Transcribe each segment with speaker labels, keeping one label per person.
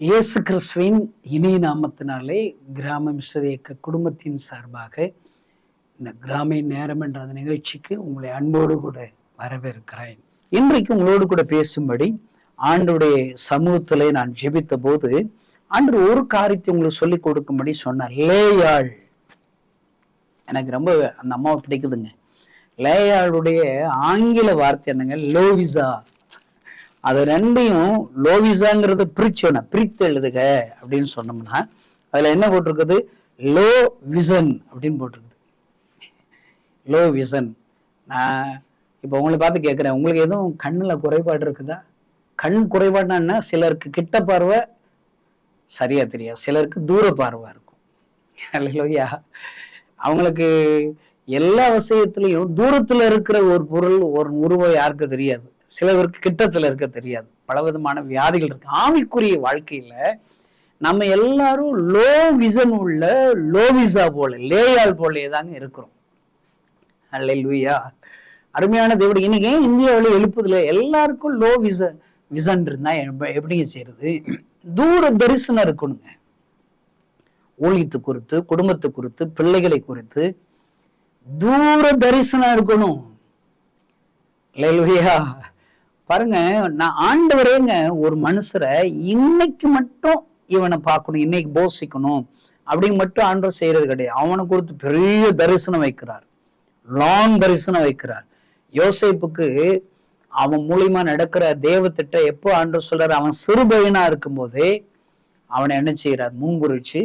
Speaker 1: இயேசு கிறிஸ்துவின் இனிய நாமத்தினாலே கிராம மிஸ்டர் இயக்க குடும்பத்தின் சார்பாக இந்த கிராம நேரம் என்ற அந்த நிகழ்ச்சிக்கு உங்களை அன்போடு கூட வரவேற்கிறேன். இன்றைக்கு உங்களோடு கூட பேசும்படி ஆண்டுடைய சமூகத்திலே நான் ஜெபித்த போது ஆண்டு ஒரு காரியத்தை உங்களுக்கு சொல்லிக் கொடுக்கும்படி சொன்னார். லேயாள். எனக்கு ரொம்ப அந்த அம்மாவை பிடிக்குதுங்க. லேயாளுடைய ஆங்கில வார்த்தை என்னங்க? லோவிசா. அது ரெண்டையும் லோவிசாங்கிறத பிரித்து எழுதுக அப்படின்னு சொன்னோம்னா அதுல என்ன போட்டிருக்குது? லோ விசன் அப்படின்னு போட்டிருக்குது. Low vision. நான் இப்போ உங்களை பார்த்து கேட்குறேன், உங்களுக்கு எதுவும் கண்ணில் குறைபாடு இருக்குதா? கண் குறைபாடுனா என்ன? சிலருக்கு கிட்ட பார்வை சரியா தெரியாது, சிலருக்கு தூர பார்வை இருக்கும். இல்லையா? அவங்களுக்கு எல்லா விஷயத்திலையும் தூரத்துல இருக்கிற ஒரு பொருள் ஒரு உருவம் யாருக்கு தெரியாது, சிலருக்கு கிட்டத்துல இருக்க தெரியாது. பலவிதமான வியாதிகள் இருக்கு. ஆவிக்குரிய வாழ்க்கையில நம்ம எல்லாரும் லோ விசன் உள்ள லோவிசா போல, லேயாள் போல தாங்க இருக்கிறோம். அல்லேலூயா. அருமையான தேவன். இன்னைக்கு இந்தியாவில் எழுப்புதுல எல்லாருக்கும் லோ விசன் இருந்தா எப்படிங்க செய்யறது? தூர தரிசனம் இருக்கணுங்க. ஊழியத்தை குறித்து, குடும்பத்தை குறித்து, பிள்ளைகளை குறித்து தூர தரிசனம் இருக்கணும். அல்லேலூயா. பாருங்க, நான் ஆண்டவரேங்க ஒரு மனுஷரை இன்னைக்கு மட்டும் இவனை பார்க்கணும், இன்னைக்கு போசிக்கணும் அப்படின்னு மட்டும் ஆண்டவர் செய்யறது கிடையாது. அவனை குறித்து பெரிய தரிசனம் வைக்கிறார், லாங் தரிசனம் வைக்கிறார். யோசேப்புக்கு அவன் மூலியமா நடக்கிற தேவத்திட்ட எப்போ ஆண்டவர் சொல்றாரு? அவன் சிறு பையனா இருக்கும் போதே அவனை என்ன செய்யறார்? முன்குறிச்சு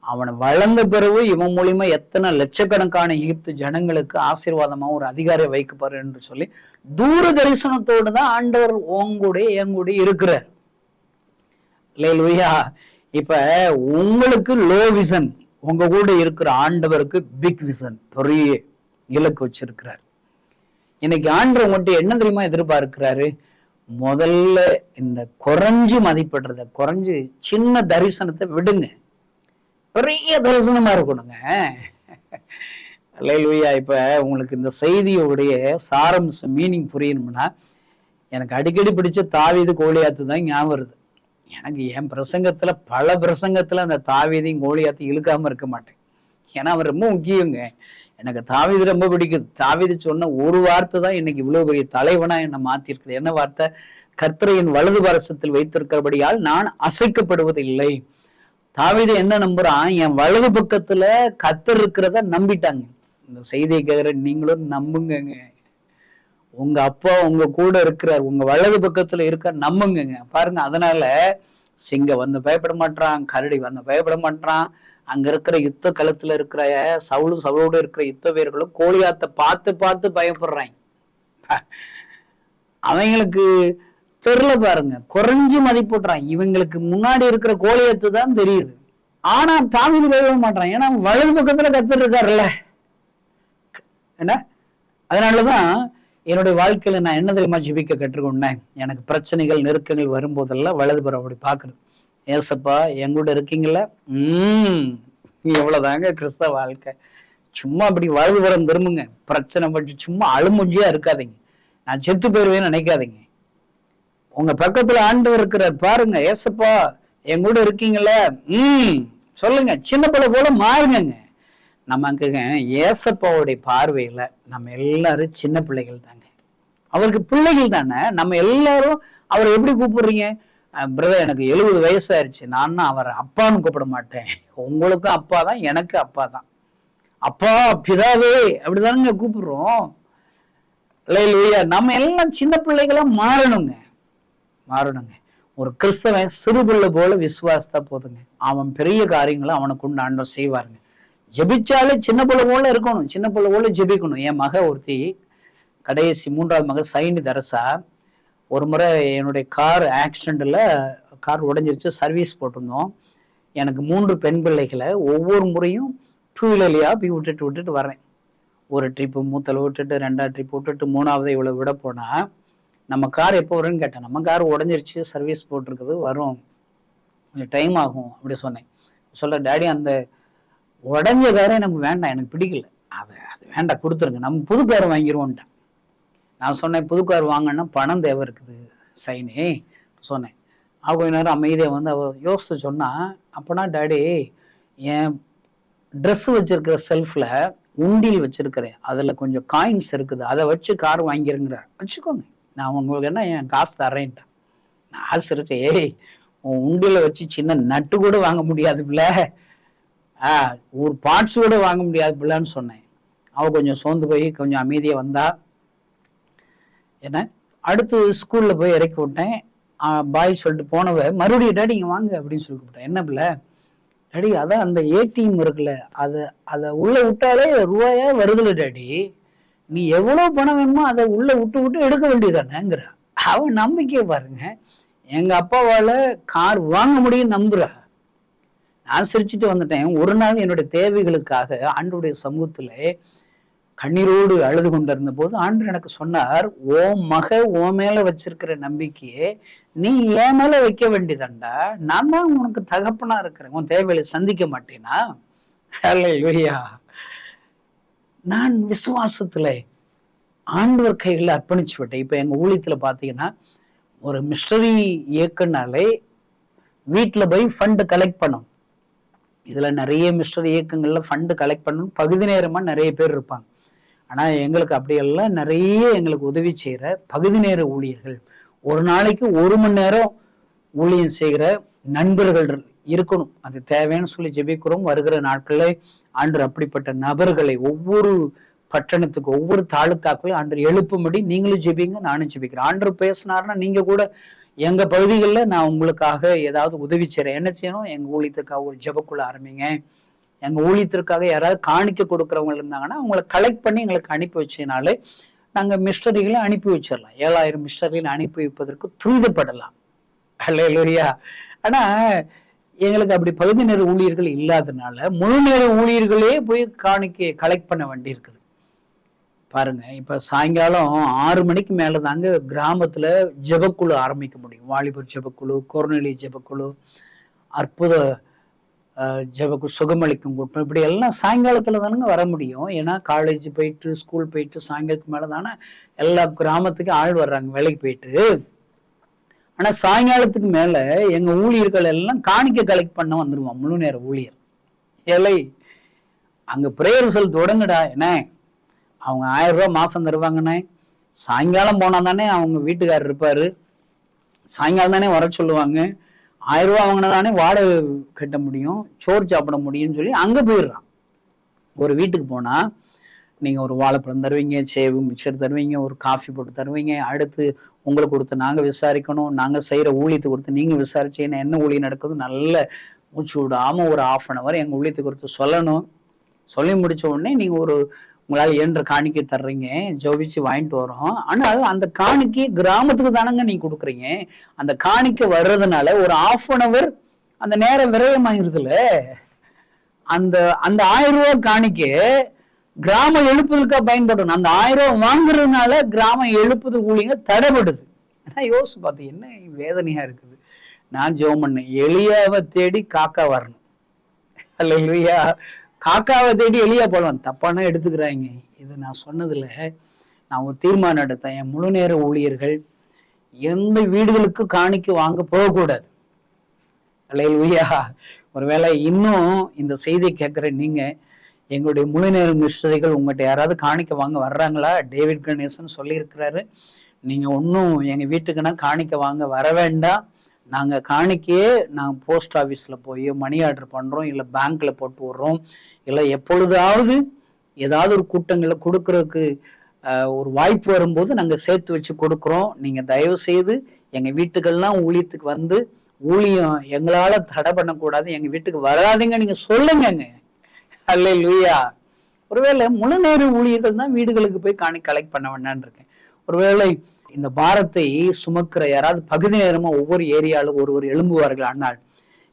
Speaker 1: அவனை வளர்ந்த பிறகு இவன் மூலியமா எத்தனை லட்சக்கணக்கான எகிப்து ஜனங்களுக்கு ஆசீர்வாதமா ஒரு அதிகாரியை வைக்கப்பாரு என்று சொல்லி தூர தரிசனத்தோடு தான் ஆண்டவர் உங்களுடைய எங்களுடைய இருக்கிறார். அல்லேலூயா. இப்ப உங்களுக்கு லோ விசன், உங்க கூட இருக்கிற ஆண்டவருக்கு பிக் விசன், பெரிய இலக்கு வச்சிருக்கிறார். இன்னைக்கு ஆண்டவர் உங்கள்கிட்ட என்ன தெரியுமா எதிர்பார்க்கிறாரு? முதல்ல இந்த குறைஞ்சு மதிப்பிடுறத குறைஞ்சு சின்ன தரிசனத்தை விடுங்க, பெரிய தரிசனமா இருக்கணுங்க. அல்லேலூயா. இப்ப உங்களுக்கு இந்த செய்தியோடைய சாரம்சம் மீனிங் புரியணும்னா, எனக்கு அடிக்கடி பிடிச்ச தாவீது கோலியாத்து தான் ஞாபகம் வருது. எனக்கு என் பிரசங்கத்துல பல பிரசங்கத்துல அந்த தாவீதையும் கோலியாத்தையும் இழுக்காம இருக்க மாட்டேன். ஏன்னா அவர் ரொம்ப முக்கியங்க. எனக்கு தாவீது ரொம்ப பிடிக்குது. தாவீது சொன்ன ஒரு வார்த்தை தான் இன்னைக்கு இவ்வளவு பெரிய தலைவனா என்னை மாத்திருக்குது. என்ன வார்த்தை? கர்த்தரையின் வலது பாரசத்தில் வைத்திருக்கிறபடியால் நான் அசைக்கப்படுவதில்லை. தாவீது என்ன நம்புறான்? என் வலது பக்கத்துல கர்த்தர் இருக்கிறத நம்பிட்டாங்க. இந்த செய்தியை கேட்கிற நீங்களும் நம்புங்க. உங்க அப்பா உங்க கூட இருக்கிறார், உங்க வலது பக்கத்துல இருக்க நம்புங்க. பாருங்க, அதனால சிங்கம் வந்து பயப்பட மாட்டான், கரடி வந்து பயப்பட மாட்டான். அங்க இருக்கிற யுத்த களத்துல இருக்கிற சவுளோடு இருக்கிற யுத்த வீரர்களும் கோலியாத்தை பார்த்து பார்த்து பயப்படுறாங்க. அவங்களுக்கு தெரியல பாருங்க, குறைஞ்சு மதிப்பிடுறான். இவங்களுக்கு முன்னாடி இருக்கிற கோலியாத்து தான் தெரியுது. ஆனா தாவீது பயப்பட மாட்டான், ஏன்னா வலது பக்கத்துல கர்த்தர் இருக்காருல்ல. என்ன? அதனாலதான் என்னுடைய வாழ்க்கையில நான் என்ன தெரியுமா ஜெபிக்க கற்றுக்கொண்டேன்? எனக்கு பிரச்சனைகள் நெருக்கங்கள் வரும்போதெல்லாம் வலது புறம் அப்படி பாக்குறது. ஏசப்பா எங்கூட இருக்கீங்களா? எவ்வளவுதாங்க கிறிஸ்தவ வாழ்க்கை. சும்மா அப்படி வலது புறம் திரும்புங்க. பிரச்சனை பற்றி சும்மா அழுமுஞ்சியா இருக்காதீங்க. நான் செத்து போயிருவேன்னு நினைக்காதீங்க. உங்க பக்கத்துல ஆண்டவர் இருக்கிறார் பாருங்க. ஏசப்பா எங்கூட இருக்கீங்கள? சொல்லுங்க. சின்ன பிள்ளை போல மாறுங்க. நமக்குங்க ஏசப்பாவுடைய பார்வையில நம்ம எல்லாரும் சின்ன பிள்ளைகள் தாங்க. அவருக்கு பிள்ளைகள் தானே. நம்ம எல்லாரும் அவரை எப்படி கூப்பிடுறீங்க? பிரதர் எனக்கு 70 வயசாயிருச்சு, நான் அவரை அப்பான்னு கூப்பிட மாட்டேன். உங்களுக்கும் அப்பா தான், எனக்கு அப்பா தான். அப்பா பிதாவே அப்படிதானுங்க கூப்பிடுறோம். அல்லேலூயா. நம்ம எல்லாம் சின்ன பிள்ளைகளா மாறணுங்க. ஒரு கிறிஸ்தவன் சிறு பிள்ளை போல விசுவாசத்தா போதுங்க. அவன் பெரிய காரியங்களை அவனுக்கு உண்டு ஆண்டவர் செய்வாருங்க. ஜெபிச்சாலே சின்ன பிள்ளை போல இருக்கணும், சின்ன பிள்ளை போல ஜெபிக்கணும். என் மக ஒருத்தி, கடைசி 3வது மக சைனி தரசா, ஒரு முறை என்னுடைய கார் ஆக்சிடென்ட்ல கார் உடைஞ்சிருச்சு, சர்வீஸ் போட்டிருந்தோம். எனக்கு 3 பெண் பிள்ளைகளை ஒவ்வொரு முறையும் 2 வீலர்லையா போய் விட்டுட்டு வரேன். ஒரு ட்ரிப்பு மூத்தல விட்டுட்டு, 2வது ட்ரிப் விட்டுட்டு, 3வது இவ்வளவு விட போனா நம்ம கார் எப்போ வரும்னு கேட்டேன். நம்ம கார் உடஞ்சிருச்சு, சர்வீஸ் போட்டிருக்குது, வரும், கொஞ்சம் டைம் ஆகும் அப்படி சொன்னேன். சொல்ற டாடி அந்த உடஞ்ச காரை எனக்கு வேண்டாம், எனக்கு பிடிக்கல, அது வேண்டாம், கொடுத்துருங்க, நம்ம புது கார் வாங்கிடுவோன்ட்டேன். நான் சொன்னேன் புது கார் வாங்கினா பணம் தேவை இருக்குது சைனே சொன்னேன். கொஞ்ச நேரம் அமைதியாக வந்து அவள் யோசித்து சொன்னா, அப்போனா டாடி என் ட்ரெஸ் வச்சிருக்கிற செல்ஃபில் உண்டியில் வச்சிருக்கிறேன், அதில் கொஞ்சம் காயின்ஸ் இருக்குது, அதை வச்சு கார் வாங்கிருங்கிற. வச்சுக்கோங்க, நான் உங்களுக்கு என்ன என் காசு தர்றேன்ட்டேன். நான் சிரிச்சேன், ஏய் உன் உண்டியில வச்சு சின்ன நட்டு கூட வாங்க முடியாது பிள்ளை, ஒரு பார்ட்ஸ் கூட வாங்க முடியாது பிள்ளைன்னு சொன்னேன். அவள் கொஞ்சம் சோர்ந்து போய் கொஞ்சம் அமைதியாக வந்தா. என்ன அடுத்து ஸ்கூலில் போய் இறக்கி விட்டேன். பாய் சொல்லிட்டு போனவ மறுபடியும் டாடி இங்கே வாங்க அப்படின்னு சொல்லி கூப்பிட்டேன். என்ன பிள்ளை? டாடி அதான் அந்த ஏடிஎம் இருக்குல்ல, அதை உள்ள விட்டாலே ரூபாயா வருதுல டாடி, நீ எவ்வளோ பணம் வேணுமோ அதை உள்ள விட்டு எடுக்க வேண்டியதானேங்கிற. அவன் நம்பிக்கையை பாருங்க, எங்க அப்பாவால கார் வாங்க முடியும் நம்புற. நான் சிரிச்சுட்டு வந்துட்டேன். ஒரு நாள் என்னுடைய தேவைகளுக்காக ஆண்டவருடைய சமூகத்துல கண்ணீரோடு அழுது கொண்டிருந்த போது ஆண்டவர் எனக்கு சொன்னார், ஓ மக ஓ மேல வச்சிருக்கிற நம்பிக்கையே நீ என் மேல வைக்க வேண்டியதாண்டா, நான் தான் உனக்கு தகப்பனா இருக்கிறேன், உன் தேவைகளை சந்திக்க மாட்டேனா? அல்லேலூயா. நான் விசுவாசத்துல ஆண்டவர் கைகளில் அர்ப்பணிச்சு விட்டேன். இப்ப எங்க ஊழியத்துல பாத்தீங்கன்னா, ஒரு மிஷனரி இயக்கனாலே வீட்டுல போய் ஃபண்டு கலெக்ட் பண்ணும். இதுல நிறைய மிஷனரி இயக்கங்கள்ல ஃபண்டு கலெக்ட் பண்ணணும், பகுதி நேரமா நிறைய பேர் இருப்பாங்க. ஆனா எங்களுக்கு அப்படியெல்லாம் நிறைய எங்களுக்கு உதவி செய்யற பகுதி நேர ஊழியர்கள், ஒரு நாளைக்கு 1 மணி நேரம் ஊழியம் செய்கிற நண்பர்கள் இருக்கணும். அது தேவைன்னு சொல்லி ஜெபிக்கிறோம். வருகிற நாட்கள்ல ஆண்டவர் அப்படிப்பட்ட நபர்களை ஒவ்வொரு பட்டணத்துக்கு ஒவ்வொரு தாலுக்காக்குள்ளையும் ஆண்டவர் எழுப்பும்படி நீங்களும் ஜெபிங்க, நானும் ஜெபிக்கிறேன். ஆண்டவர் பேசினாருன்னா நீங்க கூட எங்க பகுதிகளில் நான் உங்களுக்காக ஏதாவது உதவி செய்யறேன். என்ன செய்யணும்? எங்க ஊழியத்துக்காக ஒரு ஜெபக்குள்ள ஆரம்பிங்க. எங்க ஊழியத்திற்காக யாராவது காணிக்க கொடுக்குறவங்க இருந்தாங்கன்னா அவங்கள கலெக்ட் பண்ணி எங்களுக்கு அனுப்பி வச்சதுனாலே நாங்க மிஷனரிகளை அனுப்பி வச்சிடலாம். 7000 மிஷனரிகளை அனுப்பி வைப்பதற்கு துரிதப்படலாம். அல்லேலூயா. ஆனா எங்களுக்கு அப்படி பகுதி நேர ஊழியர்கள் இல்லாதனால முழு நேர ஊழியர்களே போய் காணிக்க கலெக்ட் பண்ண வேண்டி இருக்குது. பாருங்க, இப்ப சாயங்காலம் 6 மணிக்கு மேல தாங்க கிராமத்துல ஜெபக்குழு ஆரம்பிக்க முடியும். வாலிபர் ஜெபக்குழு, கொரோனலி ஜெபக்குழு, அற்புத ஜெபக்குழு, சுகமளிக்கும் கூட்டம், இப்படி எல்லாம் சாயங்காலத்துல தானுங்க வர முடியும். ஏன்னா காலேஜ் போயிட்டு ஸ்கூல் போயிட்டு சாயங்காலத்துக்கு மேல தானே எல்லா கிராமத்துக்கும் ஆள் வர்றாங்க வேலைக்கு போயிட்டு. ஆனா சாயங்காலத்துக்கு மேல எங்க ஊழியர்கள் எல்லாம் காணிக்க கலெக்ட் பண்ண வந்துருவான். முழு நேர ஊழியர் ஏழை அங்க பிரேயர்சல் தொடங்குடா. என்ன அவங்க 1000 ரூபாய் மாசம் தருவாங்கண்ணே. சாயங்காலம் போனா தானே அவங்க வீட்டுக்காரர் இருப்பாரு, சாயங்காலம் தானே வர சொல்லுவாங்க. 1000 ரூபாய் வாங்கினதானே வாடகை கட்ட முடியும், சோறு சாப்பிட முடியும்னு சொல்லி அங்க போயிடுறான். ஒரு வீட்டுக்கு போனா நீங்க ஒரு வாழைப்பழம் தருவீங்க, சேவு மிக்சர் தருவீங்க, ஒரு காஃபி போட்டு தருவீங்க. அடுத்து உங்களுக்கு கொடுத்து நாங்க விசாரிக்கணும், நாங்க செய்யற ஊழியத்தை கொடுத்து நீங்க விசாரிச்சீங்கன்னா என்ன ஊழியம் நடக்குது நல்ல மூச்சு விடாம ஒரு 1/2 hour எங்க ஊழியத்தை கொடுத்து சொல்லணும். சொல்லி முடிச்ச உடனே நீங்க ஒரு உங்களால இயன்ற காணிக்கை தர்றீங்க, ஜோபிச்சு வாங்கிட்டு வரோம். ஆனால் அந்த காணிக்கை கிராமத்துக்கு தானங்க நீங்க கொடுக்குறீங்க. அந்த காணிக்கை வர்றதுனால ஒரு 1/2 hour அந்த நேரம் விரயமாயிருதுல. அந்த அந்த 1000 ரூபாய் காணிக்கை கிராமம் எழுப்புதலுக்கா பயன்படணும். அந்த 1000 ரூபாய் வாங்குறதுனால கிராமம் எழுப்புதல் ஊழியங்க தடைபடுது. யோசிச்சு பார்த்து என்ன வேதனையா இருக்குது. நான் ஜெபம் பண்ணேன், எலியாவை தேடி காக்கா வரணும். அல்லேலூயா. காக்காவை தேடி எலியா போடுவான், தப்பானா எடுத்துக்கிறாங்க. இது நான் சொன்னதுல நான் ஒரு தீர்மானம் எடுத்தேன். என் முழு நேர ஊழியர்கள் எந்த வீடுகளுக்கு காணிக்க வாங்க போகக்கூடாது. அல்லேலூயா. ஒருவேளை இன்னும் இந்த செய்தியை கேட்கிற நீங்க எங்களுடைய முழு நேர மிஷனரிகள் உங்கள்கிட்ட யாராவது காணிக்க வாங்க வர்றாங்களா? டேவிட் கணேசன் சொல்லியிருக்கிறாரு, நீங்க ஒன்றும் எங்க வீட்டுக்குன்னா காணிக்க வாங்க வர வேண்டாம். நாங்க காணிக்கையே நாங்கள் போஸ்ட் ஆஃபீஸில் போய் மணி ஆர்டர் பண்றோம், இல்லை பேங்க்ல போட்டு விடுறோம், இல்லை எப்பொழுதாவது ஏதாவது ஒரு கூட்டங்களை கொடுக்கறதுக்கு ஒரு வாய்ப்பு வரும்போது நாங்கள் சேர்த்து வச்சு கொடுக்குறோம். நீங்க தயவு செய்து எங்க வீட்டுக்கெல்லாம் ஊழியத்துக்கு வந்து ஊழியம் எங்களால தடை பண்ணக்கூடாது, எங்க வீட்டுக்கு வராதுங்க நீங்க சொல்லுங்க. அல்லேலூயா. ஒருவேளை முழு நேர ஊழியர்கள் தான் வீடுகளுக்கு போய் கலெக்ட் பண்ண வேண்டான்னு இருக்கேன். ஒருவேளை இந்த பாரத்தை சுமக்கிற யாராவது பகுதி நேரமா ஒவ்வொரு ஏரியாலும் ஒருவர் எழும்புவார்கள். ஆனால்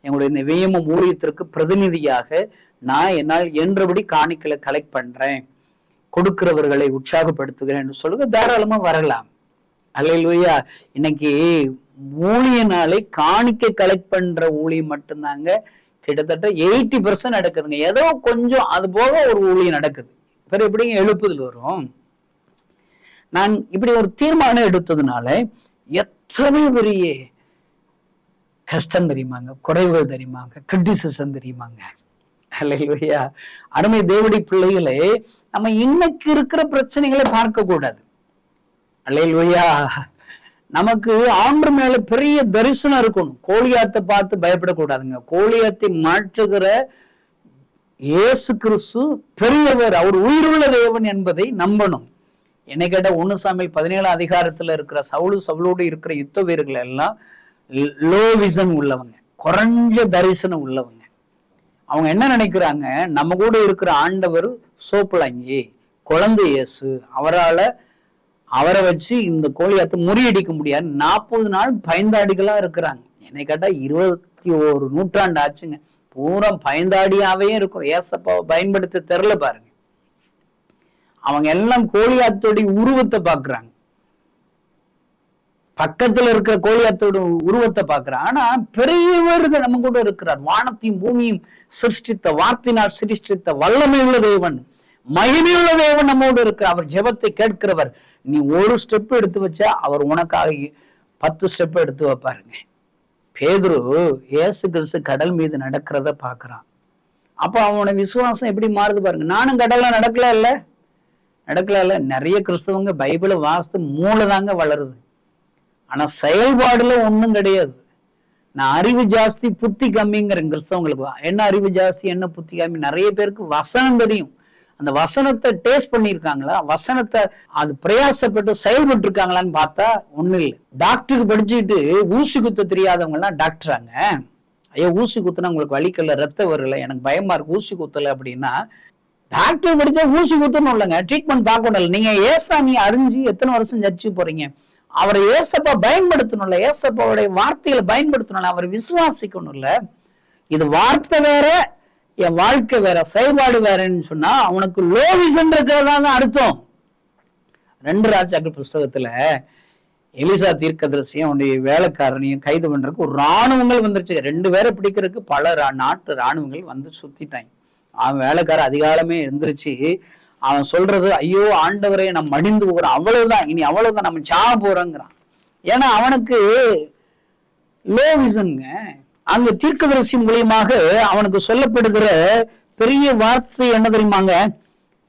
Speaker 1: எங்களுடைய இந்த வேயமம் ஊழியத்திற்கு பிரதிநிதியாக நான் என்னால் என்றபடி காணிக்கலை கலெக்ட் பண்றேன், கொடுக்கிறவர்களை உற்சாகப்படுத்துகிறேன் என்று சொல்லுங்க, தாராளமா வரலாம். அல்லேலூயா. இன்னைக்கு ஊழியனாலே காணிக்கை கலெக்ட் பண்ற ஊழியம் மட்டும்தாங்க கிட்டத்தட்ட 80% நடக்குதுங்க. ஏதோ கொஞ்சம் அது போக ஒரு ஊழியம் நடக்குது. பிறகு எப்படிங்க எழுப்புதல் வரும்? நான் இப்படி ஒரு தீர்மானம் எடுத்ததுனால எத்தனை பெரிய கஷ்டம் தெரியுமாங்க, குறைவுகள் தெரியுமாங்க, கிரிட்டிசிசம் தெரியுமாங்க. அல்லேலூயா. அருமை தேவனுடைய பிள்ளைகளே, நம்ம இன்னைக்கு இருக்கிற பிரச்சனைகளை பார்க்க கூடாது. அல்லேலூயா. நமக்கு ஆண்டவர் மேல பெரிய தரிசனம் இருக்கணும். கோலியாத்தை பார்த்து பயப்படக்கூடாதுங்க. கோலியாத்தை மாற்றுகிற இயேசு கிறிஸ்து பெரியவர், அவர் உயிருள்ள தேவன் என்பதை நம்பணும். என்னை கேட்ட 1 சாமுவேல் 17 அதிகாரத்துல இருக்கிற சவுலோடு இருக்கிற யுத்த வீரர்கள் எல்லாம் லோ விஷன் உள்ளவங்க, குறைஞ்ச தரிசனம் உள்ளவங்க. அவங்க என்ன நினைக்கிறாங்க, நம்ம கூட இருக்கிற ஆண்டவர் சோப்பலாங்கி குழந்தை இயேசு, அவரை வச்சு இந்த கோலியாத்தை முறியடிக்க முடியாது. 40 நாள் பயந்தாடிகளா இருக்கிறாங்க. என்னை கேட்டா 21 நூற்றாண்டு ஆச்சுங்க, பூரா பயந்தாடியாவே இருக்கும். ஏசப்பாவை பயன்படுத்த தெரியல பாருங்க. அவங்க எல்லாம் கோலியாத்தோடைய உருவத்தை பாக்குறாங்க, பக்கத்துல இருக்கிற கோலியாத்தோட உருவத்தை பாக்குறாங்க. ஆனா பெரியவர்கள் நம்ம கூட இருக்கிறார். வானத்தையும் பூமியும் சிருஷ்டித்த, வார்த்தையினால் சிருஷ்டித்த வல்லமை உள்ள தேவன், மகிமையுள்ள தேவன் நம்மோடு இருக்கிறார். அவர் ஜெபத்தை கேட்கிறவர். நீ ஒரு ஸ்டெப் எடுத்து வச்சா அவர் உனக்காக 10 ஸ்டெப் எடுத்து வைப்பாருங்க. பேதுரு இயேசு கிறிஸ்து கடல் மீது நடக்கிறத பாக்குறான். அப்ப அவனோட விசுவாசம் எப்படி மாறுது பாருங்க. நானும் கடல்ல நடக்கல இல்ல. நிறைய கிறிஸ்தவங்க பைபிளை வாசித்து மூளைதாங்க வளருது, ஆனா செயல்பாடுல ஒண்ணும் கிடையாது. நான் அறிவு ஜாஸ்தி புத்தி கம்மிங்கிறேன் கிறிஸ்தவங்களுக்கு. என்ன அறிவு ஜாஸ்தி என்ன புத்தி கம்மி? நிறைய பேருக்கு வசனம் தெரியும், அந்த வசனத்தை டேஸ்ட் பண்ணியிருக்காங்களா, வசனத்தை அது பிரயாசப்பட்டு செயல்பட்டு இருக்காங்களான்னு பார்த்தா ஒண்ணும் இல்லை. டாக்டருக்கு படிச்சுட்டு ஊசி குத்த தெரியாதவங்க எல்லாம் டாக்டராங்க. ஐயோ ஊசி குத்துனா உங்களுக்கு வலிக்கல, ரத்தம் வரல, எனக்கு பயமா இருக்கு, ஊசி குத்தல அப்படின்னா டாக்டர் படிச்சா ஊசி குத்தணும் இல்லைங்க, ட்ரீட்மெண்ட் பார்க்கணும் இல்லை. நீங்க ஏசாமியை அறிஞ்சு எத்தனை வருஷம் ஜட்ஜு போறீங்க? அவரை ஏசப்பா பயன்படுத்தணும்ல, ஏசப்பாவுடைய வார்த்தைகளை பயன்படுத்தணும்ல, அவரை விசுவாசிக்கணும் இல்ல. இது வார்த்தை வேற, என் வாழ்க்கை வேற, செயல்பாடு வேறன்னு சொன்னா அவனுக்கு லோ விஷன் இருக்கிறதா தான் அர்த்தம். 2 ராஜாக்கள் புஸ்தகத்துல எலிசா தீர்க்கதரிசியும் அவனுடைய வேலைக்காரனையும் கைது பண்றதுக்கு ஒரு ராணுவங்கள் வந்துருச்சு. 2 பேரை பிடிக்கிறதுக்கு பல நாட்டு ராணுவங்கள் வந்து சுத்திட்டாங்க. அவன் வேலைக்காரன் அதிகாலமே எழுந்திருச்சு அவன் சொல்றது, ஐயோ ஆண்டவரே நம்ம மடிந்து போகிறோம், அவ்வளவுதான், இனி அவ்வளவுதான், நம்ம சாக போறோங்கிறான். ஏன்னா அவனுக்கு லோ விஷன்ங்க. அங்க தீர்க்கதரிசி மூலியமாக அவனுக்கு சொல்லப்படுகிற பெரிய வார்த்தை என்ன தெரியுமாங்க?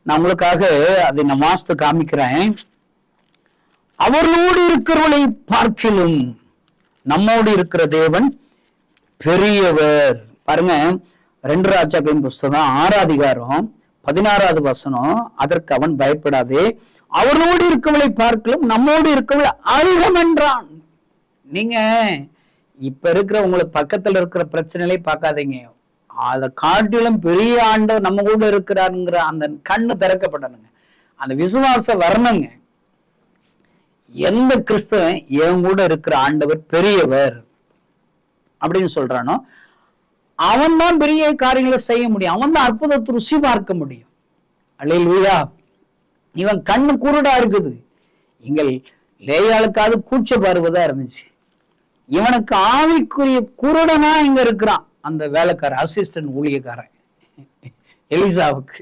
Speaker 1: நான் உங்களுக்காக அதை நான் வாஸ்து காமிக்கிறேன். அவர்களோடு இருக்கிறவர்களை பார்க்கிலும் நம்மோடு இருக்கிற தேவன் பெரியவர். பாருங்க, 2 ராஜாக்களின் புஸ்தகம் 6 அதிகாரம் 16வது வசனம். அதற்கு அவன் பயப்படாதே, அவர்களோடு இருக்கவளை பார்க்கலும் நம்மோடு இருக்கவளை அதிகம் என்றான். நீங்க இப்ப இருக்கிற உங்களுக்கு பக்கத்துல இருக்கிற பிரச்சனைகளை பார்க்காதீங்க, அதை காட்டிலும் பெரிய ஆண்டவர் நம்ம கூட இருக்கிறாருங்கிற அந்த கண்ணு திறக்கப்படணுங்க, அந்த விசுவாசம் வரணுங்க. எந்த கிறிஸ்தவன் என் கூட இருக்கிற ஆண்டவர் பெரியவர் அப்படின்னு சொல்றானோ அவன் தான் பெரிய காரியங்களை செய்ய முடியும், அவன் தான் அற்புதத்தை ருசி பார்க்க முடியும். அல்லேலூயா. இவன் கண்ணு குருடா இருக்குது. எங்கள் லேயாளுக்காவது கூச்ச பார்வதா இருந்துச்சு, இவனுக்கு ஆவிக்குரிய குருடனா இங்க இருக்கிறான் அந்த வேலைக்காரன், அசிஸ்டன்ட் ஊழியக்காரன் எலிசாவுக்கு.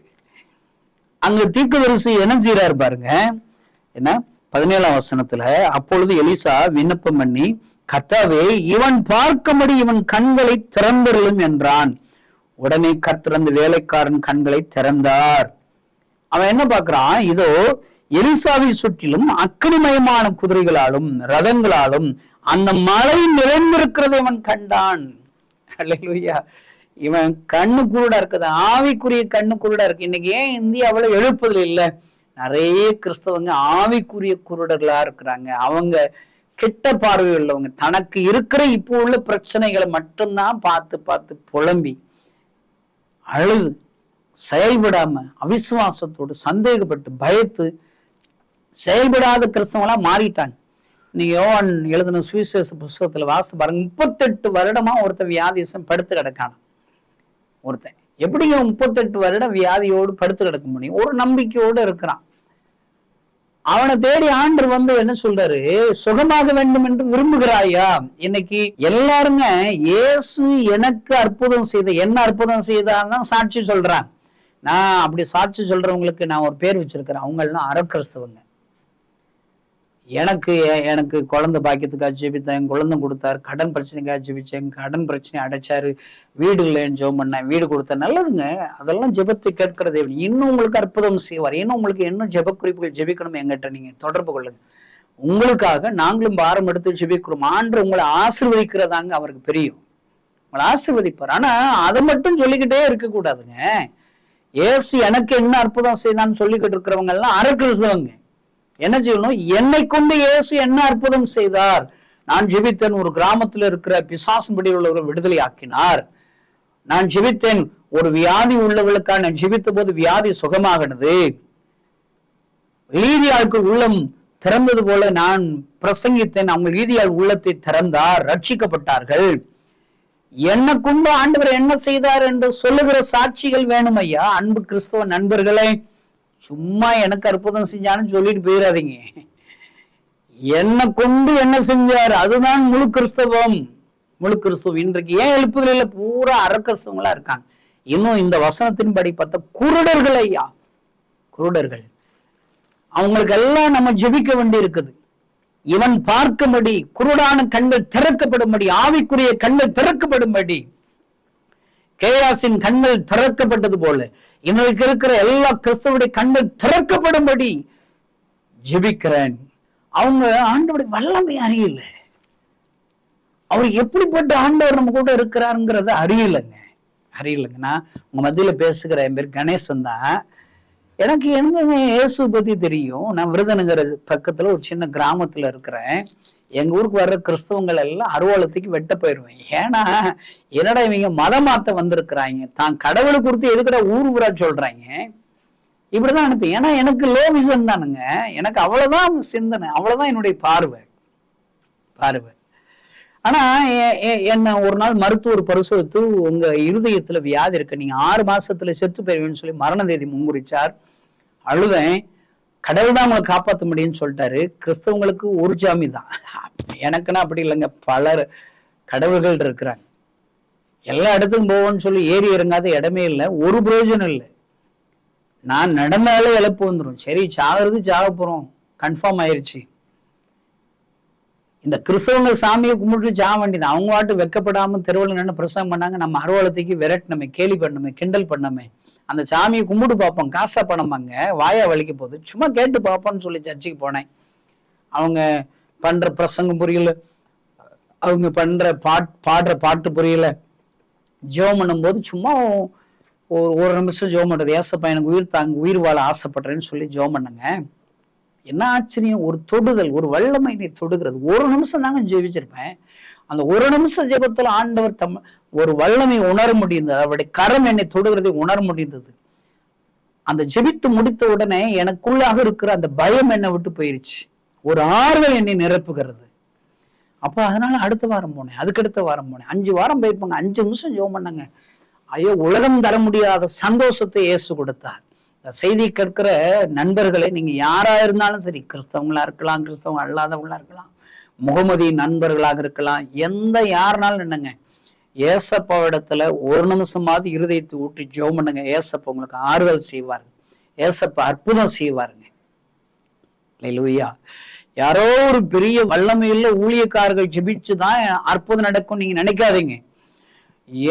Speaker 1: அங்க தீர்க்கதரிசி என்ன செய்யறாரு பாருங்க, என்ன 17ஆம் வசனத்துல, அப்பொழுது எலிசா விண்ணப்பம் பண்ணி, கர்த்தாவே இவன் பார்க்கும்படி இவன் கண்களை திறந்தருளும் என்றான். உடனே கர்த்தர் அந்த வேலைக்காரன் கண்களை திறந்தார். அவன் என்ன பார்க்கிறான், இதோ எலிசாவை சுற்றிலும் அக்கினிமயமான குதிரைகளாலும் ரதங்களாலும் அந்த மலை நிறைந்திருக்கிறதை இவன் கண்டான். அல்லேலூயா. இவன் கண்ணு குருடா இருக்குது, ஆவிக்குரிய கண்ணு குருடா இருக்கு. இன்னைக்கு ஏன் இந்தியாவில் எழுப்புதல் இல்லை? நிறைய கிறிஸ்தவங்க ஆவிக்குரிய குருடர்களா இருக்கிறாங்க. அவங்க கெட்ட பார்வை உள்ளவங்க, தனக்கு இருக்கிற இப்போ உள்ள பிரச்சனைகளை மட்டும்தான் பார்த்து பார்த்து புலம்பி அழுது செயல்படாம அவிசுவாசத்தோடு சந்தேகப்பட்டு பயத்து செயல்படாத கிறிஸ்தவங்களா மாறிட்டாங்க. நீங்க யோவான் எழுதின சுவிசேஷ புஸ்தகத்துல வாசி பாருங்க, 38 வருடமா ஒருத்தன் வியாதிசம் படுத்து கிடக்கான. ஒருத்தன் எப்படிங்க 38 வருடம் வியாதியோடு படுத்து கிடக்க முடியும்? ஒரு நம்பிக்கையோடு இருக்கிறான். அவனை தேடி ஆண்டவர் வந்து என்ன சொல்றாரு, சுகமாக வேண்டும் என்று விரும்புகிறாயா? இன்னைக்கு எல்லாருங்க இயேசு எனக்கு அற்புதம் செய்த, என்ன அற்புதம் செய்தான் சாட்சி சொல்றான். நான் அப்படி சாட்சி சொல்றவங்களுக்கு நான் ஒரு பேர் வச்சிருக்கிறேன், அவங்க எல்லாம் அறக்கிறிஸ்தவங்க. எனக்கு குழந்தை பாக்கியத்துக்காக ஜெபித்தேன், குழந்தை கொடுத்தாரு. கடன் பிரச்சனைக்காக ஜெபிச்சேன், கடன் பிரச்சனை அடைச்சாரு. வீடு இல்லைன்னு ஜெபம் பண்ணேன், வீடு கொடுத்தேன். நல்லதுங்க, அதெல்லாம் ஜெபத்தை கேட்கிற தேவன். இன்னும் உங்களுக்கு அற்புதம் செய்வார். இன்னும் உங்களுக்கு இன்னும் ஜெப குறிப்புகள் ஜெபிக்கணும், எங்கிட்ட நீங்க தொடர்பு கொள்ளுங்க. உங்களுக்காக நாங்களும் பாரம் எடுத்து ஜெபிக்கிறோம். ஆண்டு உங்களை ஆசீர்வதிக்கிறதாங்க அவருக்கு தெரியும். உங்களை ஆசீர்வதிப்பார். ஆனா அதை மட்டும் சொல்லிக்கிட்டே இருக்க கூடாதுங்க. இயேசு எனக்கு என்ன அற்புதம் செய்தான்னு சொல்லிக்கிட்டு இருக்கிறவங்க எல்லாம் அரக்கிறிஸ்தவங்க. என்ன செய்யணும்? என்னை கொண்டு இயேசு என்ன அற்புதம் செய்தார். நான் ஜெபித்தேன், ஒரு கிராமத்தில் இருக்கிற பிசாசின் பிடியில் உள்ளவரை விடுதலை ஆக்கினார். நான் ஜெபித்தேன், ஒரு வியாதி உள்ளவர்களுக்காக நான் ஜெபித்த போது வியாதி சுகமாகினது. லீதியாளுக்கு உள்ளம் திறந்தது போல நான் பிரசங்கித்தேன், அவங்க லீதியாள் உள்ளத்தை திறந்தார், ரட்சிக்கப்பட்டார்கள். என்னை கொண்டு ஆண்டவர் என்ன செய்தார் என்று சொல்லுகிற சாட்சிகள் வேணும் ஐயா. அன்பு கிறிஸ்தவ நண்பர்களே, சும்மா எனக்கு அற்புதம் செஞ்சான்னு சொல்லிட்டு போயிடாதீங்க. என்னை கொண்டு என்ன செஞ்சார், அதுதான் முழு கிறிஸ்தவம். முழு கிறிஸ்தவம். இன்றைக்கு ஏன் எழுப்புதல பூரா அரக்கிறிஸ்தவங்களா இருக்காங்க. இன்னும் இந்த வசனத்தின்படி பார்த்தா குருடர்கள் ஐயா, குருடர்கள். அவங்களுக்கு எல்லாம் நம்ம ஜெபிக்க வேண்டி இருக்குது. இவன் பார்க்கும்படி குருடான கண்கள் திறக்கப்படும்படி, ஆவிக்குரிய கண்கள் திறக்கப்படும்படி, கேயாசின் கண்கள் திறக்கப்பட்டது போல இன்றைக்கு இருக்கிற எல்லா கிறிஸ்தவருடைய கண்கள் திறக்கப்படும்படி ஜெபிக்கிறேன். அவங்க ஆண்டவருடைய வல்லமை அறியல, அவர் எப்படிப்பட்ட ஆண்டவர் நம்ம கூட இருக்கிறாருங்கிறத அறியலைங்க. நான் உங்க மத்தியில பேசுகிற என் பேர் கணேசன் தான். எனக்கு என்னங்க இயேசு பத்தி தெரியும். நான் விருதுநகர் பக்கத்துல ஒரு சின்ன கிராமத்துல இருக்கிறேன். எங்க ஊருக்கு வர்ற கிறிஸ்தவங்கள் எல்லாம் அருவாளத்துக்கு வெட்ட போயிருவேன். ஏன்னா என்னடா இவங்க மதம் மாத்த வந்திருக்கிறாங்க, தான் கடவுளை குறித்து எதுக்கடா ஊரா சொல்றாங்க, இப்படிதான் அனுப்பி. ஏன்னா எனக்கு லோ விஷன் தானுங்க, எனக்கு அவ்வளவுதான் சிந்தனை, அவ்வளவுதான் என்னுடைய பார்வை. ஆனா என்ன ஒரு நாள் மருத்துவர் பரிசோதித்து, உங்க இருதயத்துல வியாதி இருக்கு, நீங்க 6 மாசத்துல செத்து போயிருவேன்னு சொல்லி மரண தேதி முன்குறிச்சார். அழுவேன். கடவுள் தான் உங்களை காப்பாற்ற முடியும்னு சொல்லிட்டாரு. கிறிஸ்தவங்களுக்கு ஒரு ஜாமி தான், எனக்குன்னா அப்படி இல்லைங்க. பலர் கடவுள்கள் இருக்கிறாங்க. எல்லா இடத்துக்கும் போவோம்னு சொல்லி ஏறி இறங்காத இடமே இல்லை, ஒரு பிரயோஜனம் இல்லை. நான் நடந்தாலே இழப்பு வந்துடும். சரி, சாகிறது சாக போறோம், கன்ஃபார்ம் ஆயிருச்சு. இந்த கிறிஸ்தவங்க சாமியை கும்பிட்டு சாக வேண்டியது. அவங்க வாட்டு வெக்கப்படாம தெருவில் நின்று பிரசங்கம் பண்ணாங்க, நம்ம அருவாளத்துக்கு விரட்டினமே, கேலி பண்ணமே, கிண்டல் பண்ணமே. அந்த சாமியை கும்பிட்டு பார்ப்போம், காசா பணமாங்க, வாயா வலிக்க போகுது, சும்மா கேட்டு பார்ப்போம்னு சொல்லி சர்ச்சுக்கு போனேன். அவங்க பண்ற பிரசங்கம் புரியல, அவங்க பண்ற பாடுற பாட்டு புரியல. ஜெபம் பண்ணும் போது சும்மா ஒரு நிமிஷம் ஜெபம் பண்றது, ஏசப்பா எனக்கு உயிர் வாழ ஆசைப்படுறேன்னு சொல்லி ஜெபம் பண்ணுங்க. என்ன ஆச்சரியம், ஒரு தொடுதல், ஒரு வல்லமை நீ தொடுகிறது. ஒரு நிமிஷம் தாங்க ஜெபிச்சிருப்பேன். அந்த ஒரு நிமிஷம் ஜெபத்துல ஆண்டவர் ஒரு வல்லமை உணர முடிந்தது, அவருடைய கரம் என்னை தொடுகிறதை உணர முடிந்தது. அந்த ஜெபித்து முடித்த உடனே எனக்குள்ளாக இருக்கிற அந்த பயம் என்னை விட்டு போயிருச்சு, ஒரு ஆறுதல் என்னை நிரப்புகிறது. அப்ப அதனால அடுத்த வாரம் போனேன், அதுக்கடுத்த வாரம் போனேன், 5 வாரம் போயிருப்பாங்க. 5 நிமிஷம் ஜெபம் பண்ணாங்க. ஐயோ, உலகம் தர முடியாத சந்தோஷத்தை இயேசு கொடுத்தார். இந்த செய்தி கேட்கிற நண்பர்களை, நீங்க யாரா இருந்தாலும் சரி, கிறிஸ்தவங்களா இருக்கலாம், கிறிஸ்தவங்க அல்லாதவங்களா இருக்கலாம், முகமதி நண்பர்களாக இருக்கலாம், எந்த யாருனாலும் என்னங்க, ஏசப்பாவிடத்துல ஒரு நிமிஷமாவது இருதயத்தை ஊற்றி ஜெபம் பண்ணுங்க. ஏசப்பா உங்களுக்கு ஆறுதல் செய்வாருங்க, ஏசப்பா அற்புதம் செய்வாருங்க. அல்லேலூயா. யாரோ ஒரு பெரிய வல்லமையுள்ள ஊழியக்காரர்கள் ஜெபிச்சுதான் அற்புதம் நடக்கும் நீங்க நினைக்காதீங்க.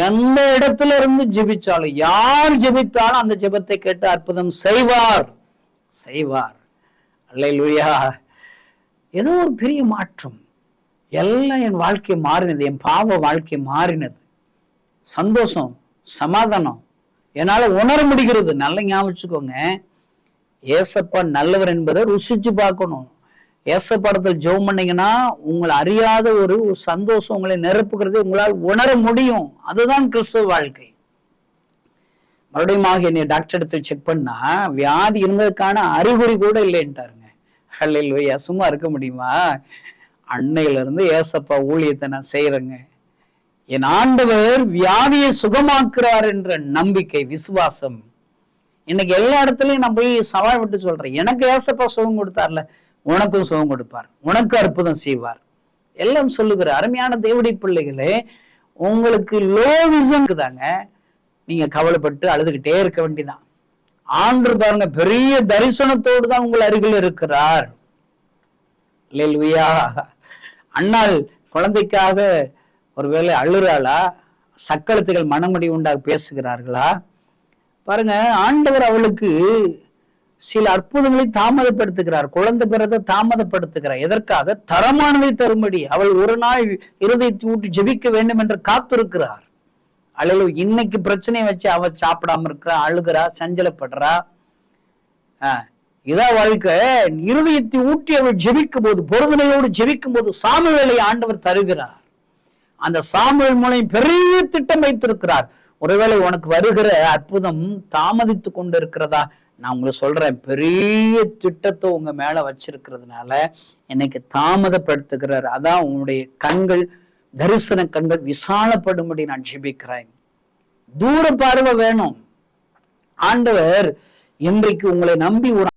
Speaker 1: எந்த இடத்துல இருந்து ஜெபிச்சாலும், யார் ஜெபித்தாலும் அந்த ஜெபத்தை கேட்டு அற்புதம் செய்வார். அல்லேலூயா. ஏதோ ஒரு பெரிய மாற்றம், எல்லாம் என் வாழ்க்கை மாறினது, என் பாவ வாழ்க்கை மாறினது. சந்தோஷம், சமாதானம் என்னால உணர முடிகிறது. நல்ல ஞாபகம் வச்சுக்கோங்க, ஏசப்பா நல்லவர் என்பதை ருசிச்சு பார்க்கணும். ஏசப்படத்தில் ஜெபம் பண்ணீங்கன்னா உங்களை அறியாத ஒரு சந்தோஷம் உங்களை நிரப்புகிறது உங்களால் உணர முடியும். அதுதான் கிறிஸ்துவ வாழ்க்கை. மறுபடியும் என்னை டாக்டர் இடத்துல செக் பண்ணா வியாதி இருந்ததுக்கான அறிகுறி கூட இல்லைன்ட்டாருங்க. அல்லேலூயா. சும்மா இருக்க முடியுமா? அன்னையில இருந்து ஏசப்பா ஊழியத்தை நான் செய்யறேங்க. என் ஆண்டவர் வியாதியை சுகமாக்குறார் என்ற நம்பிக்கை, விசுவாசம். இன்னைக்கு எல்லா இடத்துலயும் நான் போய் சவால் விட்டு சொல்றேன், எனக்கு ஏசப்பா சுகம் கொடுத்தார்ல, உனக்கும் சுகம் கொடுப்பார், உனக்கு அற்புதம் செய்வார். எல்லாம் சொல்லுகிற அருமையான தேவனுடைய பிள்ளைகளே, உங்களுக்கு லோ விஷன் தாங்க, நீங்க கவலைப்பட்டு அழுதுகிட்டே இருக்க வேண்டியதான். ஆண்டு பாருங்க, பெரிய தரிசனத்தோடு தான் உங்கள் அருகில் இருக்கிறார். அல்லேலூயா. அண்ணாள் குழந்தைக்காக ஒருவேளை அழுறாளா? சக்களத்துகள் மனமுடி உண்டாக பேசுகிறார்களா? பாருங்க, ஆண்டவர் அவளுக்கு சில அற்புதங்களை தாமதப்படுத்துகிறார். குழந்தை பிறந்த தாமதப்படுத்துகிறார். எதற்காக? தரமானதை தரும்படி. அவள் ஒரு நாள் இருதயத்தை ஊட்டி ஜெபிக்க வேண்டும் என்று காத்திருக்கிறார். அல்லது இன்னைக்கு பிரச்சனையை வச்சு அவ சாப்பிடாம இருக்கிறா, அழுகிறா, சஞ்சலப்படுறா. இதான் வாழ்க்கை. இருதயத்தை ஊட்டி அவள் ஜெபிக்கும் போது, பொருதனையோடு ஜெபிக்கும் போது சாமுவேலை ஆண்டவர் தருகிறார். அந்த சாமுவேல் மூலம் பெரிய திட்டம் வைத்திருக்கிறார். ஒருவேளை உனக்கு வருகிற அற்புதம் தாமதித்து கொண்டு இருக்கிறதா? நான் உங்களுக்கு சொல்றேன், பெரிய திட்டத்தை உங்க மேல வச்சிருக்கிறதுனால என்னைக்கு தாமதப்படுத்துகிறார். அதான் உன்னுடைய கண்கள், தரிசன கண்கள் விசாலப்படும்படி நான் ஜெபிக்கிறேன். தூர பார்வை வேணும். ஆண்டவர் இன்றைக்கு உங்களை நம்பி ஒரு